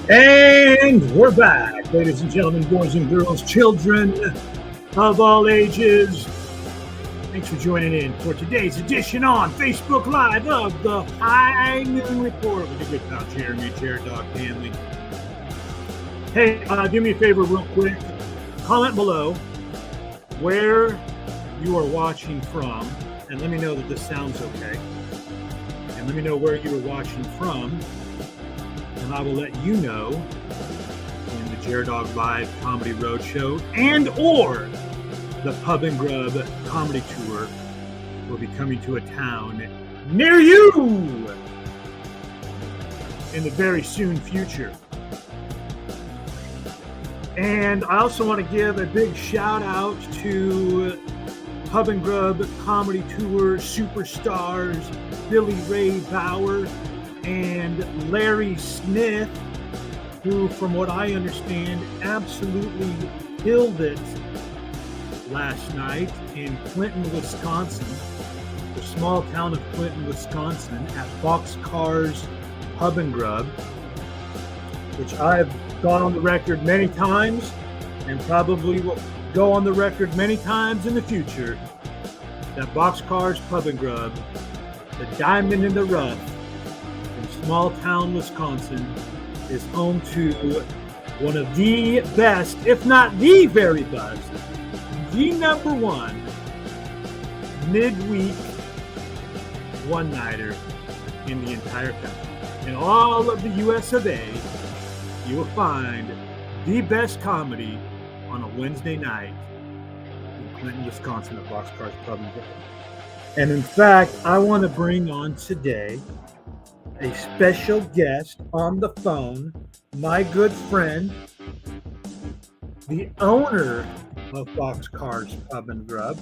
And we're back, ladies and gentlemen, boys and girls, children of all ages. Thanks for joining in for today's edition on Facebook Live of the High Noon Report with your good pal Jeremy, Jared Dog Hanley. Hey, do me a favor real quick. Comment below where you are watching from, and let me know that this sounds okay. And let me know where you are watching from, and I will let you know when the Jared Dog Live Comedy Roadshow and or the Pub and Grub Comedy Tour will be coming to a town near you in the very soon future. And I also want to give a big shout out to Pub and Grub Comedy Tour superstars Billy Ray Bauer and Larry Smith, who, from what I understand, absolutely killed it last night in Clinton, Wisconsin, the small town of Clinton, Wisconsin, at Boxcars Pub and Grub, which I've gone on the record many times and probably will go on the record many times in the future that Boxcars Pub and Grub, the diamond in the rough in small town Wisconsin, is home to one of the best, if not the very best, the number one midweek one-nighter in the entire country. In all of the US of A, you will find the best comedy on a Wednesday night in Clinton, Wisconsin at Boxcars Pub and Grub. And in fact, I want to bring on today a special guest on the phone, my good friend, the owner of Boxcars Pub and Grub,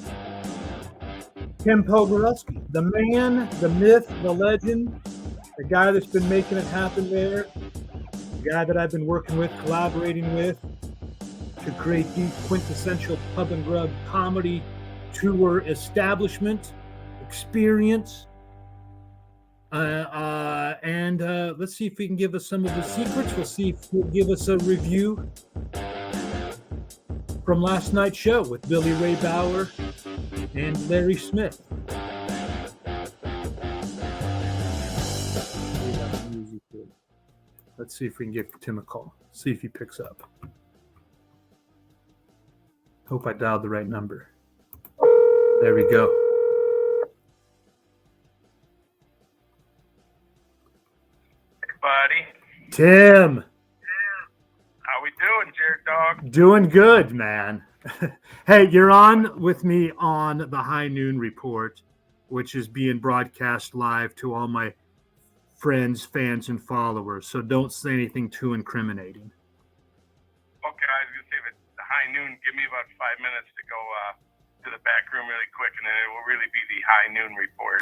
Tim Pogorowski, the man, the myth, the legend, the guy that's been making it happen there, the guy that I've been working with, collaborating with to create the quintessential Pub and Grub comedy tour establishment experience. And let's see if he can give us some of the secrets. We'll see if he'll give us a review from last night's show with Billy Ray Bauer and Larry Smith. Let's see if we can give Tim a call. See if he picks up. Hope I dialed the right number. There we go. Hey, buddy. Tim. How we doing, Jared Dog? Doing good, man. Hey, you're on with me on the High Noon Report, which is being broadcast live to all my friends, fans, and followers. So don't say anything too incriminating. Okay, I was going to say that the High Noon, give me about 5 minutes to go to the back room really quick, and then it will really be the High Noon Report.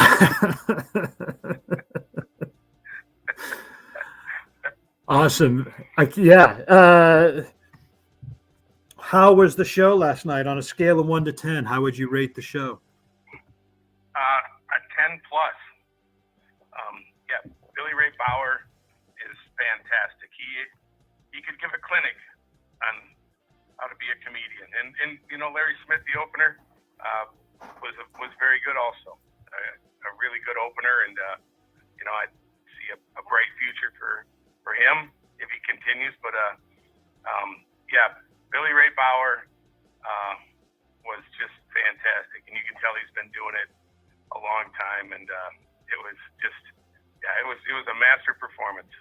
Awesome. How was the show last night on a scale of 1 to 10? How would you rate the show? A 10 plus. Yeah, Billy Ray Bauer is fantastic. He could give a clinic on how to be a comedian, and you know, Larry Smith, the opener, was very good also. A really good opener, and you know, I see a bright future for him if he continues. But yeah, Billy Ray Bauer was just fantastic, and you can tell he's been doing it a long time, and it was just, yeah, it was a master performance.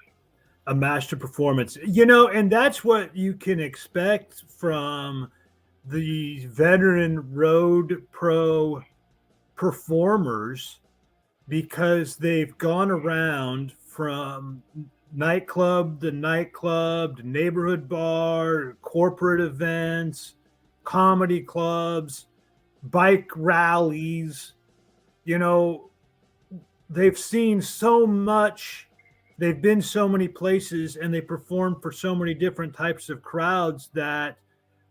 A master performance, you know, and that's what you can expect from the veteran road pro performers, because they've gone around from nightclub to nightclub to neighborhood bar, corporate events, comedy clubs, bike rallies. You know, they've seen so much. They've been so many places, and they perform for so many different types of crowds that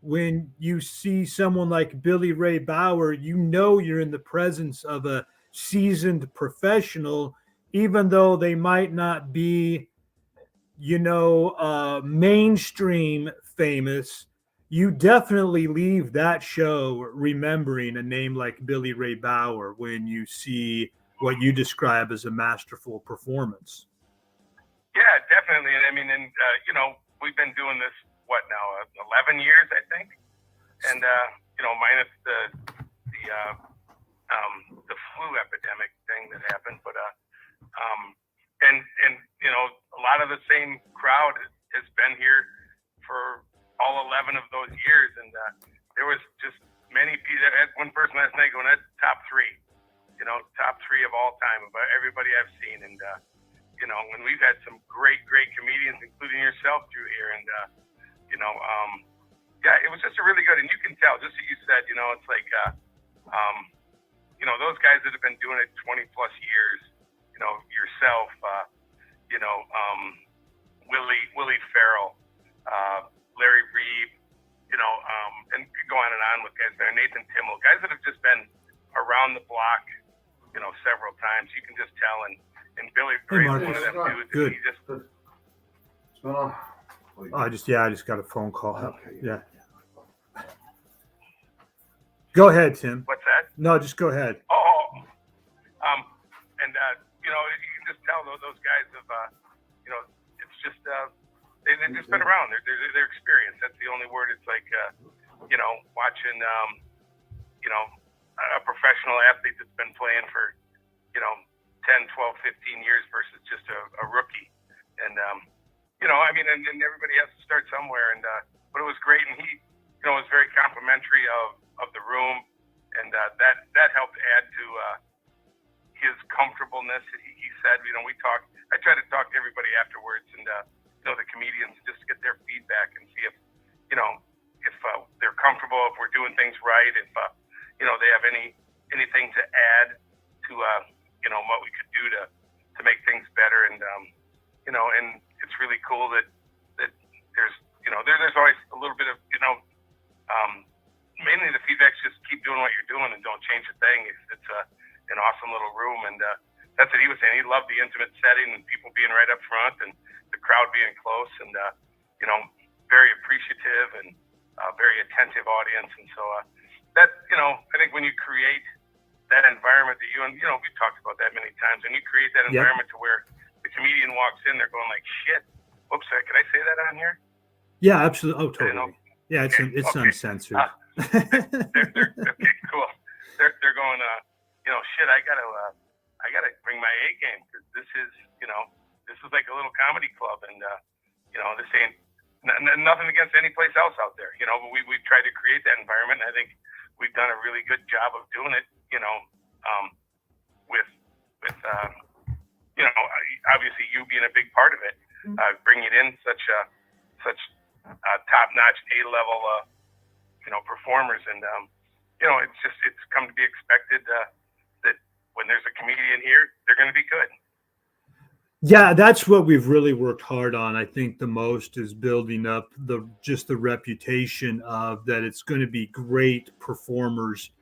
when you see someone like Billy Ray Bauer, you know you're in the presence of a seasoned professional, even though they might not be, mainstream famous, you definitely leave that show remembering a name like Billy Ray Bauer when you see what you describe as a masterful performance. Yeah, definitely. And I mean, we've been doing this what now, 11 years, I think, and minus the flu epidemic thing that happened, but a lot of the same crowd has been here for all 11 of those years, and there was just many people. I had one person last night going, "That's top three of all time of everybody I've seen," and when we've had some great comedians, including yourself, Drew, here, and it was just a really good, and you can tell, just as you said, it's like those guys that have been doing it 20 plus years, yourself, Willie Farrell, Larry Reed, and could go on with guys there, Nathan Timmel, guys that have just been around the block, several times. You can just tell, and Billy Ray is one of them dudes. Good. He just, What's going on? I just got a phone call. Okay. Yeah. Go ahead, Tim. what's that? No, just go ahead. You can just tell those guys have, it's just they've just been around. They're experienced. That's the only word. It's like, watching, a professional athlete that's been playing for, 10, 12, 15 years versus just a rookie. And, and everybody has to start somewhere. And, but it was great. And he, was very complimentary of the room. And that helped add to his comfortableness. He said, we talked. I try to talk to everybody afterwards, and the comedians, just to get their feedback and see if they're comfortable, if we're doing things right, if they have anything to add to what we could do to make things better. And and it's really cool that there's always a little bit of mainly the feedback's just keep doing what you're doing and don't change a thing. It's an awesome little room, and that's what he was saying. He loved the intimate setting and people being right up front and the crowd being close, and very appreciative and very attentive audience. And so that I think when you create that environment that we've talked about that many times, and you create that environment to where the comedian walks in, they're going like, "Shit, oops, can I say that on here?" Yeah, absolutely. Oh, totally. Yeah, it's uncensored. Okay, cool. They're going, shit, I gotta bring my A game, because this is like a little comedy club, and this ain't nothing against any place else out there, but we've tried to create that environment, and I think we've done a really good job of doing it, with obviously you being a big part of it, bringing in such top-notch A-level, performers, and it's come to be expected that when there's a comedian here, they're going to be good. Yeah, that's what we've really worked hard on. I think the most is building up the reputation of that it's going to be great performers,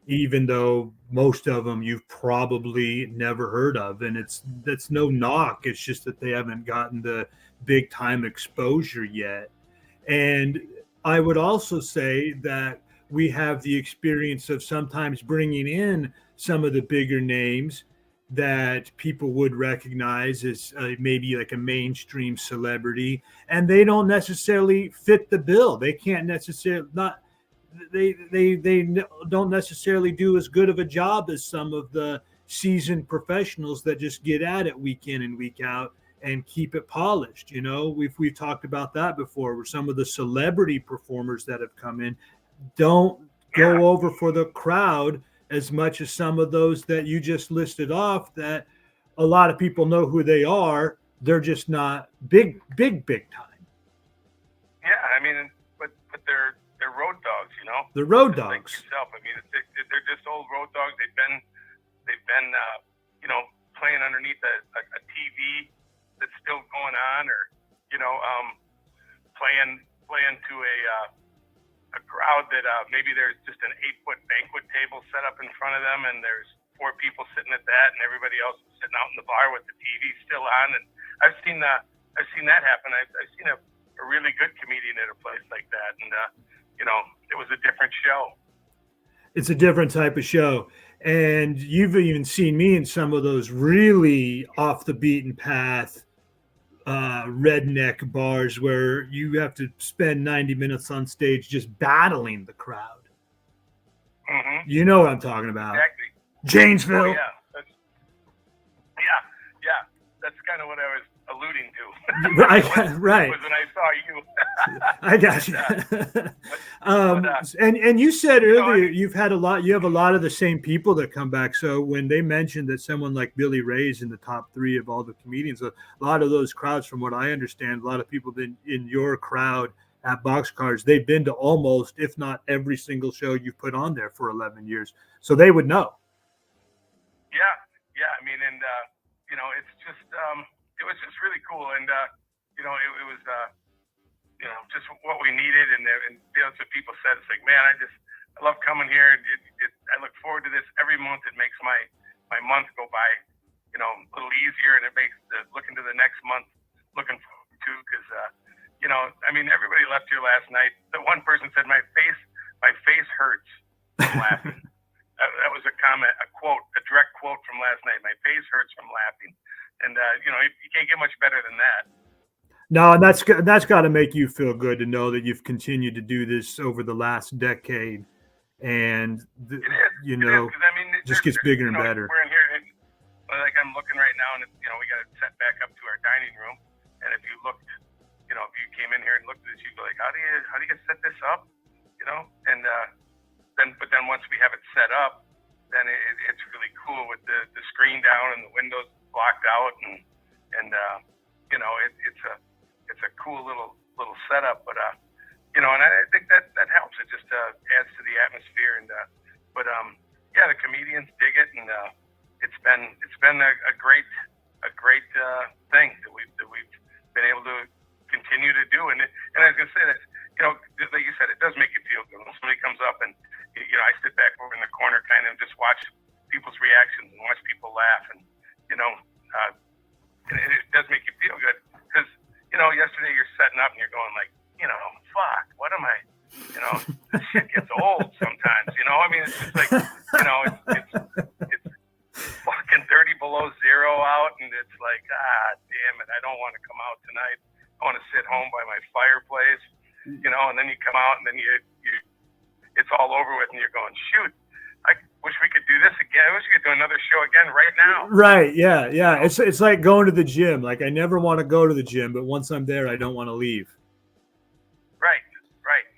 even though most of them you've probably never heard of. And that's no knock. It's just that they haven't gotten the big time exposure yet. And I would also say that we have the experience of sometimes bringing in some of the bigger names that people would recognize as maybe like a mainstream celebrity, and they don't necessarily fit the bill. They can't necessarily they don't necessarily do as good of a job as some of the seasoned professionals that just get at it week in and week out and keep it polished. We've talked about that before, where some of the celebrity performers that have come in don't go over for the crowd as much as some of those that you just listed off, that a lot of people know who they are. They're just not big time. Yeah, I mean, but they're road dogs, They're road just dogs. like yourself. I mean, they're just old road dogs. They've been playing underneath a TV that's still going on, or playing to a crowd that maybe there's just an 8-foot banquet table set up in front of them, and there's 4 people sitting at that, and everybody else is sitting out in the bar with the TV still on. And I've seen I've seen that happen. I've seen a really good comedian at a place like that, and it was a different show. It's a different type of show. And you've even seen me in some of those really off the beaten path redneck bars where you have to spend 90 minutes on stage just battling the crowd. Mm-hmm. You know what I'm talking about. Exactly. Janesville. Oh, yeah. That's kind of what I was alluding to. Right. Was when I saw you. I got you. And you said earlier you have a lot of the same people that come back. So when they mentioned that someone like Billy Ray's in the top 3 of all the comedians, a lot of those crowds, from what I understand, a lot of people in your crowd at Boxcars, they've been to almost, if not every single show you've put on there for 11 years. So they would know. Yeah. I mean, and it's just it was just really cool, and it was just what we needed, and that's what people said. It's like, man, I love coming here. I look forward to this every month. It makes my month go by, a little easier, and it makes looking to the next month looking forward to, because I mean, everybody left here last night. The one person said, my face hurts from laughing. That was a comment, a direct quote from last night. My face hurts from laughing. And, you can't get much better than that. No, and that's got to make you feel good to know that you've continued to do this over the last decade. And, it is, just gets bigger and better. We're in here, and, like I'm looking right now, and, we got it set back up to our dining room. And if you looked, if you came in here and looked at this, you'd be like, how do you set this up? And, then once we have it set up, then it's really cool with the screen down and the windows blocked out, and it's a cool little setup. But and I think that helps. It just adds to the atmosphere, and the comedians dig it, and it's been a great thing that we've been able to continue to do. And I was gonna say that like you said, it does make you feel good when somebody comes up and I sit back over in the corner kind of just watch people's reactions and watch people laugh, and it does make you feel good, because yesterday you're setting up and you're going like, fuck, what am I, this shit gets old sometimes, I mean, it's just like, it's fucking 30 below zero out, and it's like, damn it, I don't want to come out tonight. I want to sit home by my fireplace, and then you come out, and then you it's all over with, and you're going, shoot, I wish we could do this again. I wish we could do another show again right now. Right. Yeah. It's like going to the gym. Like, I never want to go to the gym, but once I'm there, I don't want to leave. Right.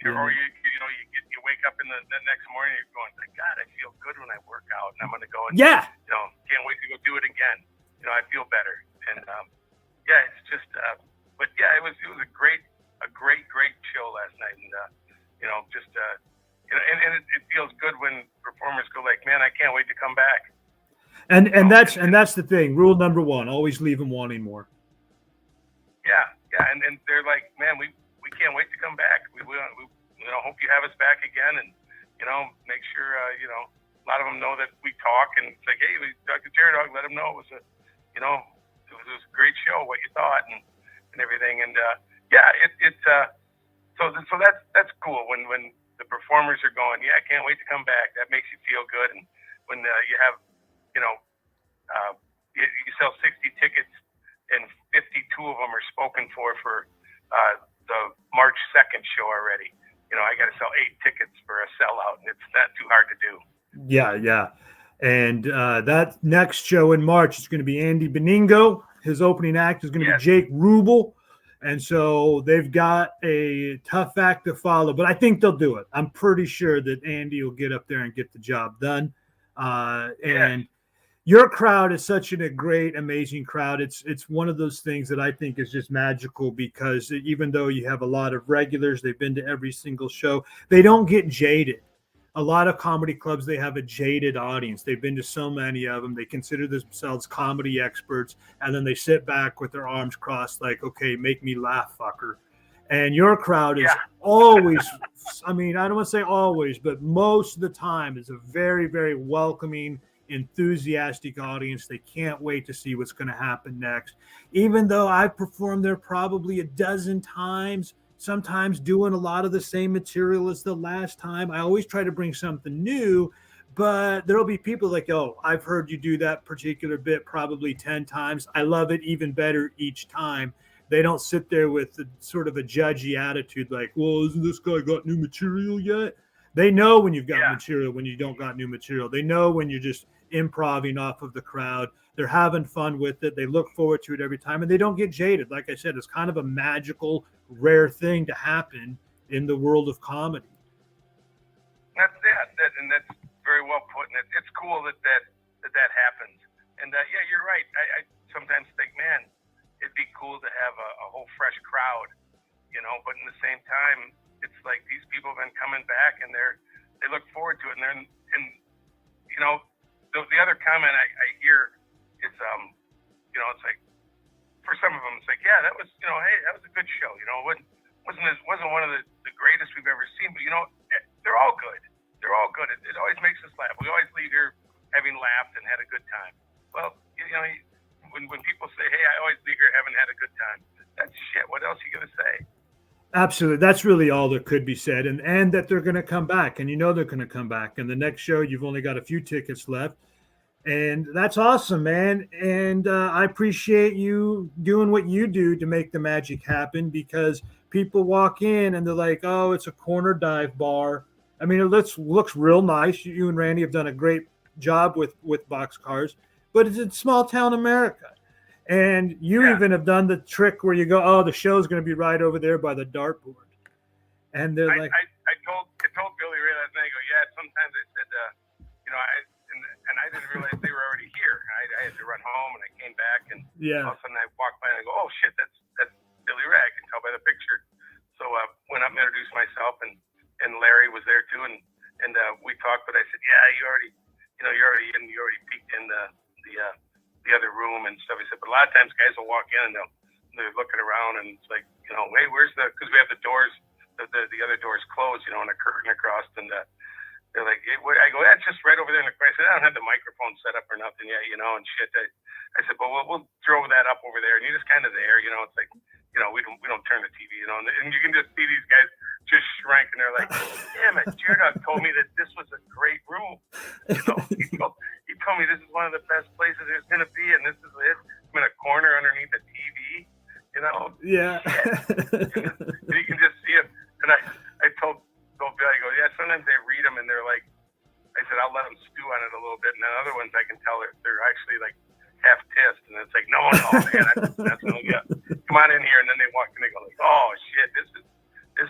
Yeah. Or you wake up in the next morning, you're going, thank God, I feel good when I work out, and I'm going to go and can't wait to go do it again. I feel better. And it's just but yeah, it was a great show last night, and and it feels good when performers go like, man, I can't wait to come back. And that's the thing. Rule number 1: always leave them wanting more. Yeah, and they're like, man, we can't wait to come back. We hope you have us back again, and make sure a lot of them know that we talk, and it's like, hey, we talked to Jared Dog, let them know it was a great show, what you thought, and everything, and so that's cool when the performers are going, yeah, I can't wait to come back. That makes you feel good. And when you have, you sell 60 tickets and 52 of them are spoken for the March 2nd show already. I got to sell 8 tickets for a sellout, and it's not too hard to do. Yeah. And that next show in March is going to be Andy Beningo. His opening act is going to be Jake Rubel. And so they've got a tough act to follow, but I think they'll do it. I'm pretty sure that Andy will get up there and get the job done. And your crowd is such a great, amazing crowd. It's one of those things that I think is just magical, because even though you have a lot of regulars, they've been to every single show, they don't get jaded. A lot of comedy clubs, they have a jaded audience. They've been to so many of them. They consider themselves comedy experts, and then they sit back with their arms crossed like, okay, make me laugh, fucker. And your crowd is always, I mean, I don't want to say always, but most of the time is a very, very welcoming, enthusiastic audience. They can't wait to see what's going to happen next. Even though I've performed there probably a dozen times, sometimes doing a lot of the same material as the last time, I always try to bring something new. But there'll be people like, oh, I've heard you do that particular bit probably 10 times. I love it even better each time. They don't sit there with sort of a judgy attitude like, well, isn't this guy got new material yet? They know when you've got material, when you don't got new material. They know when you're just improving off of the crowd. They're having fun with it. They look forward to it every time, and they don't get jaded. Like I said, it's kind of a magical, rare thing to happen in the world of comedy. And that's very well put. And it's cool that happens. And you're right. I sometimes think, man, it'd be cool to have a whole fresh crowd, but in the same time, it's like these people have been coming back and they look forward to it. And the other comment I hear is, it's like, for some of them, it's like, yeah, that was, hey, that was a good show. Wasn't one of the greatest we've ever seen, but they're all good. They're all good. It always makes us laugh. We always leave here having laughed and had a good time. Well, when people say, hey, I always leave here having had a good time, that's shit. What else are you going to say? Absolutely. That's really all that could be said. And that they're going to come back, and they're going to come back. And the next show, you've only got a few tickets left. And that's awesome, man. And I appreciate you doing what you do to make the magic happen, because people walk in and they're like, oh, it's a corner dive bar. I mean, it looks real nice. You and Randy have done a great job with Boxcars, but it's in small town America. And you even have done the trick where you go, oh, the show's going to be right over there by the dartboard. And they're like, I told Billy Ray last night, I go, yeah, sometimes I said, and I didn't realize they were already here. I had to run home, and I came back, and all of a sudden I walked by and I go, oh shit, that's Billy Ray. I can tell by the picture. So I went up and introduced myself, and Larry was there too, and we talked. But I said, yeah, you already peeked in the other room and stuff. He said, but a lot of times guys will walk in and they're looking around, and it's like, hey, where's because we have the doors, the other doors closed, and a curtain across, and they're like, hey, I go, that's just right over there in the corner. I said, I don't have the microphone set up or nothing yet, and shit. I said, but we'll throw that up over there, and you're just kind of there, it's like, we don't turn the TV, and you can just see these guys just shrink, and they're like, damn it, Jared told me that this was a great room. He told me this is one of the best places there's going to be, and this is it. I'm in a corner underneath the TV, Yeah. And you can just see it. And I told Bill, I go, yeah, sometimes they read them, and they're like, I said, I'll let them stew on it a little bit, and then other ones I can tell they're actually like half pissed, and it's like, no, man, that's really good. Come on in here, and then they walk in, they go like, oh shit, this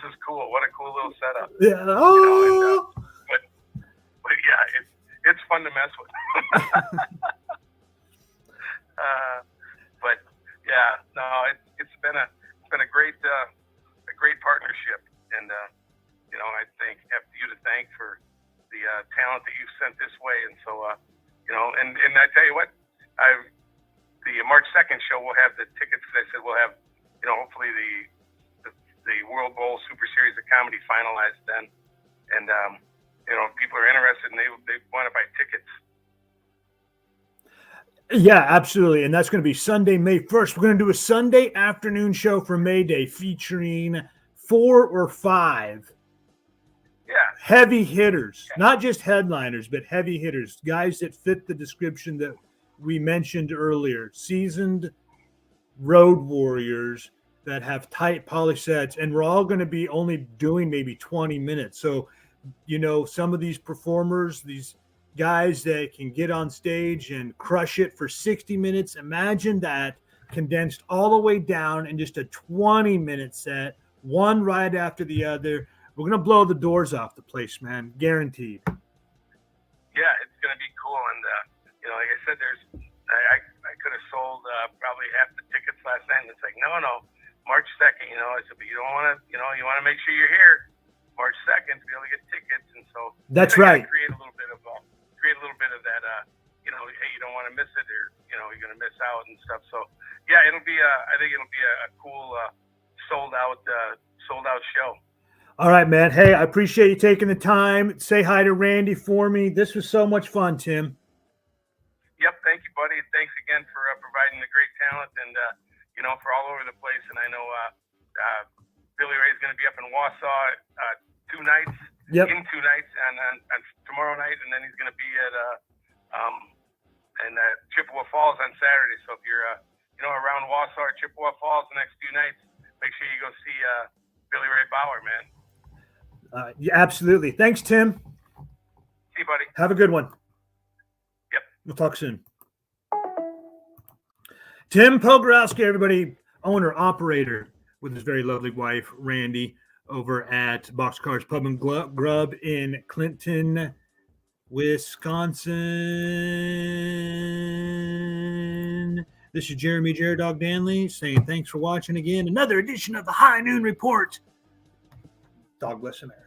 is cool. What a cool little setup. Yeah. Oh. But yeah, it's fun to mess with. But yeah, no, it's been a great partnership, and I have you to thank for the talent that you've sent this way, and so and I tell you what, the March 2nd show, we'll have the tickets. I said we'll have hopefully the World Bowl Super Series of Comedy finalized then, and if people are interested and they want to buy tickets. Yeah, absolutely. And that's going to be Sunday, May 1st. We're going to do a Sunday afternoon show for May Day featuring 4 or 5 heavy hitters, not just headliners, but heavy hitters, guys that fit the description that we mentioned earlier, seasoned road warriors that have tight polished sets. And we're all going to be only doing maybe 20 minutes. So, some of these performers, these guys that can get on stage and crush it for 60 minutes. Imagine that condensed all the way down in just a 20-minute set, one right after the other. We're going to blow the doors off the place, man. Guaranteed. Yeah, it's going to be cool. And, like I said, I could have sold probably half the tickets last night. And it's like, no, March 2nd, I said, but you don't want to, you want to make sure you're here March 2nd to be able to get tickets. And so that's right. Create a little bit of that, hey, you don't want to miss it, or, you're going to miss out and stuff. So yeah, I think it'll be a cool, sold out show. All right, man. Hey, I appreciate you taking the time. Say hi to Randy for me. This was so much fun, Tim. Yep, thank you, buddy. Thanks again for providing the great talent and, for all over the place. And I know Billy Ray's going to be up in Wausau 2 nights, Yep. in 2 nights, and tomorrow night, and then he's going to be at Chippewa Falls on Saturday. So if you're around Wausau or Chippewa Falls the next 2 nights, make sure you go see Billy Ray Bauer, man. Yeah, absolutely. Thanks, Tim. See you, buddy. Have a good one. Yep. We'll talk soon. Tim Pogorowski, everybody, owner, operator with his very lovely wife, Randy, over at Boxcars Pub and Grub in Clinton, Wisconsin. This is Jeremy Dog Danley saying thanks for watching again. Another edition of the High Noon Report. God bless America.